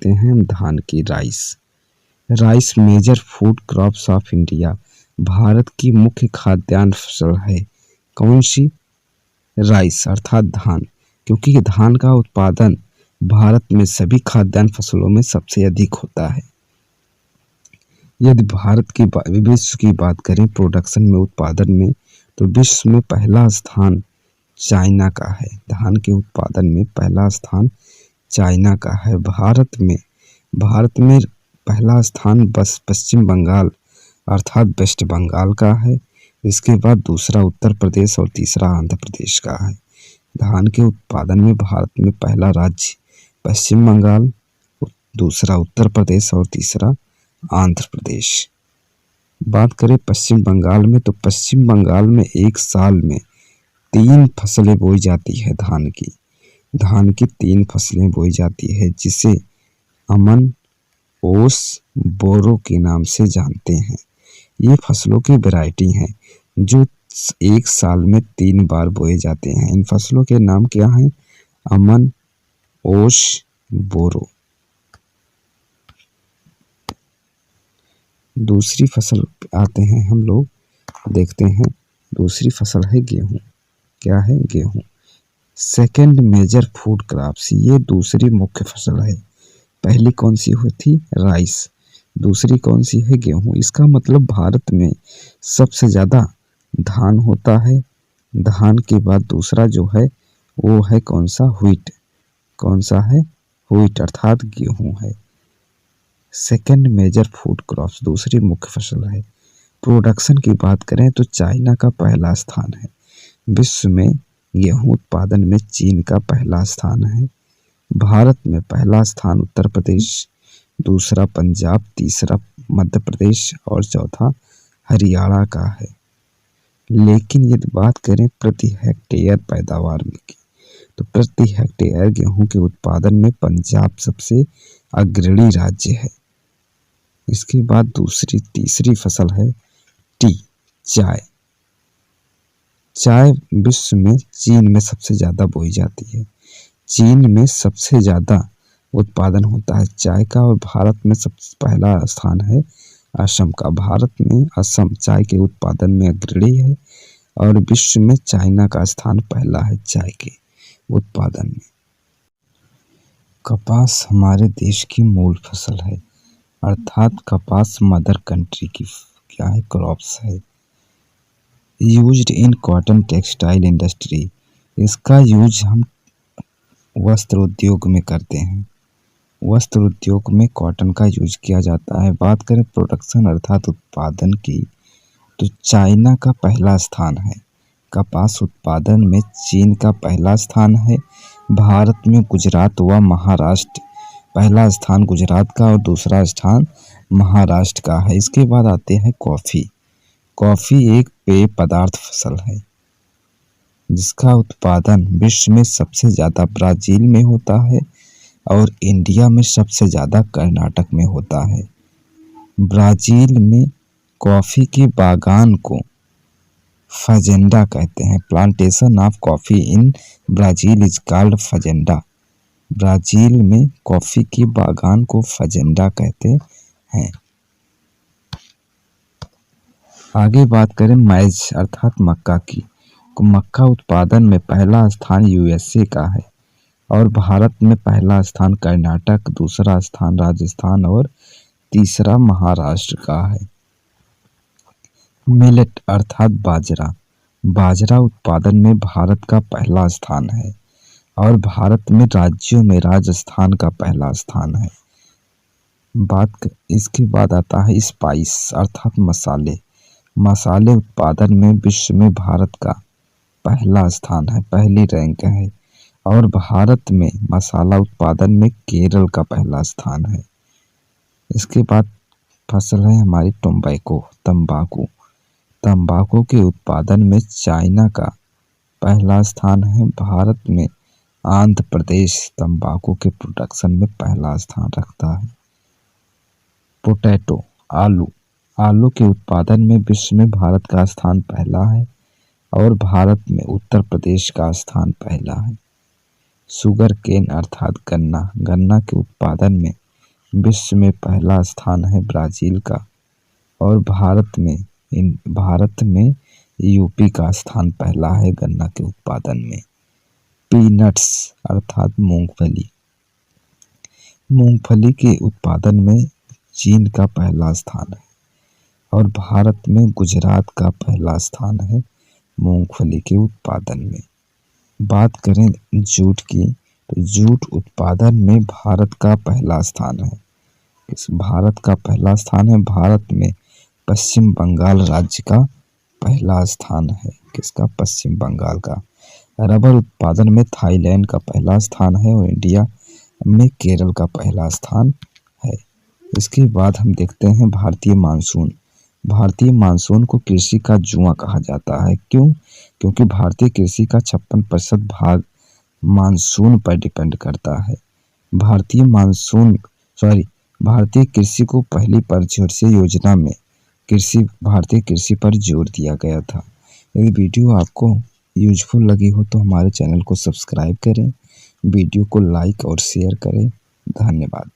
करते हैं हम धान की। Rice major food crops of India, Bharat की मुख्य खाद्यान्न फसल है। कौन सी? राइस अर्थात धान, क्योंकि धान का उत्पादन भारत में सभी खाद्यान्न फसलों में सबसे अधिक होता है। यदि भारत की विश्व की बात करें प्रोडक्शन में, उत्पादन में, तो विश्व में पहला स्थान चाइना का है। धान के उत्पादन में पहला स्थान चाइना का है। भारत में पहला स्थान बस पश्चिम बंगाल अर्थात वेस्ट बंगाल का है। इसके बाद दूसरा उत्तर प्रदेश और तीसरा आंध्र प्रदेश का है। धान के उत्पादन में भारत में पहला राज्य पश्चिम बंगाल, दूसरा उत्तर प्रदेश और तीसरा आंध्र प्रदेश। बात करें पश्चिम बंगाल में, तो पश्चिम बंगाल में एक साल में 3 फसलें बोई जाती है। धान की 3 फसलें बोई जाती है, जिसे अमन, ओस, बोरो के नाम से जानते हैं। ये फसलों की वैरायटी हैं जो एक साल में 3 बार बोए जाते हैं। इन फसलों के नाम क्या हैं? अमन, ओस, बोरो। दूसरी फसल आते हैं हम लोग, देखते हैं। दूसरी फसल है गेहूं। क्या है? गेहूं। सेकंड मेजर फूड क्रॉप्स, ये दूसरी मुख्य फसल है। पहली कौन सी हुई थी? राइस। दूसरी कौन सी है? गेहूं। इसका मतलब भारत में सबसे ज़्यादा धान होता है। धान के बाद दूसरा जो है वो है कौन सा? व्हीट। कौन सा है? व्हीट अर्थात गेहूं है। सेकंड मेजर फूड क्रॉप्स दूसरी मुख्य फसल है। प्रोडक्शन की बात करें तो चाइना का पहला स्थान है। विश्व में गेहूं उत्पादन में चीन का पहला स्थान है। भारत में पहला स्थान उत्तर प्रदेश, दूसरा पंजाब, तीसरा मध्य प्रदेश और चौथा हरियाणा का है। लेकिन यदि बात करें प्रति हेक्टेयर पैदावार में की, तो प्रति हेक्टेयर गेहूं के उत्पादन में पंजाब सबसे अग्रणी राज्य है। इसके बाद तीसरी फसल है टी, चाय। चाय विश्व में चीन में सबसे ज़्यादा बोई जाती है। चीन में सबसे ज़्यादा उत्पादन होता है चाय का, और भारत में सबसे पहला स्थान है असम का। भारत में असम चाय के उत्पादन में अग्रणी है और विश्व में चाइना का स्थान पहला है चाय के उत्पादन में। कपास हमारे देश की मूल फसल है, अर्थात कपास मदर कंट्री की क्या है? क्रॉप्स है। Used in cotton textile industry, इसका यूज हम वस्त्र उद्योग में करते हैं। वस्त्र उद्योग में कॉटन का यूज किया जाता है। बात करें प्रोडक्शन अर्थात उत्पादन की, तो चाइना का पहला स्थान है। कपास उत्पादन में चीन का पहला स्थान है। भारत में गुजरात व महाराष्ट्र, पहला स्थान गुजरात का और दूसरा स्थान महाराष्ट्र का है। इसके बाद आते हैं कॉफ़ी। कॉफ़ी एक पेय पदार्थ फसल है जिसका उत्पादन विश्व में सबसे ज़्यादा ब्राज़ील में होता है और इंडिया में सबसे ज़्यादा कर्नाटक में होता है। ब्राज़ील में कॉफ़ी के बागान को फजेंडा कहते हैं। Plantation of coffee in Brazil is called fazenda. Brazil में कॉफ़ी के बागान को फजेंडा कहते हैं। आगे बात करें मैज अर्थात मक्का की, तो मक्का उत्पादन में पहला स्थान यूएसए का है और भारत में पहला स्थान कर्नाटक, दूसरा स्थान राजस्थान और तीसरा महाराष्ट्र का है। मिलेट अर्थात बाजरा, बाजरा उत्पादन में भारत का पहला स्थान है और भारत में राज्यों में राजस्थान का पहला स्थान है। इसके बाद आता है स्पाइस अर्थात मसाले। मसाले उत्पादन में विश्व में भारत का पहला स्थान है, पहली रैंक है और भारत में मसाला उत्पादन में केरल का पहला स्थान है। इसके बाद फसल है हमारी तंबाकू। तंबाकू के उत्पादन में चाइना का पहला स्थान है। भारत में आंध्र प्रदेश तंबाकू के प्रोडक्शन में पहला स्थान रखता है। पोटैटो, आलू के उत्पादन में विश्व में भारत का स्थान पहला है और भारत में उत्तर प्रदेश का स्थान पहला है। शुगर केन अर्थात गन्ना के उत्पादन में विश्व में पहला स्थान है ब्राजील का। और भारत में यूपी का स्थान पहला है गन्ना के उत्पादन में। पीनट्स अर्थात मूंगफली, मूंगफली के उत्पादन में चीन का पहला स्थान है और भारत में गुजरात का पहला स्थान है मूंगफली के उत्पादन में। बात करें जूट की, तो जूट उत्पादन में भारत का पहला स्थान है। भारत का पहला स्थान है। भारत में पश्चिम बंगाल राज्य का पहला स्थान है। किसका? पश्चिम बंगाल का। रबर उत्पादन में थाईलैंड का पहला स्थान है और इंडिया में केरल का पहला स्थान है। इसके बाद हम देखते हैं भारतीय मानसून। भारतीय मानसून को कृषि का जुआ कहा जाता है। क्यों? क्योंकि भारतीय कृषि का 56% भाग मानसून पर डिपेंड करता है। भारतीय कृषि को पहली पंचवर्षीय योजना में भारतीय कृषि पर जोर दिया गया था। यदि वीडियो आपको यूजफुल लगी हो तो हमारे चैनल को सब्सक्राइब करें, वीडियो को लाइक और शेयर करें। धन्यवाद।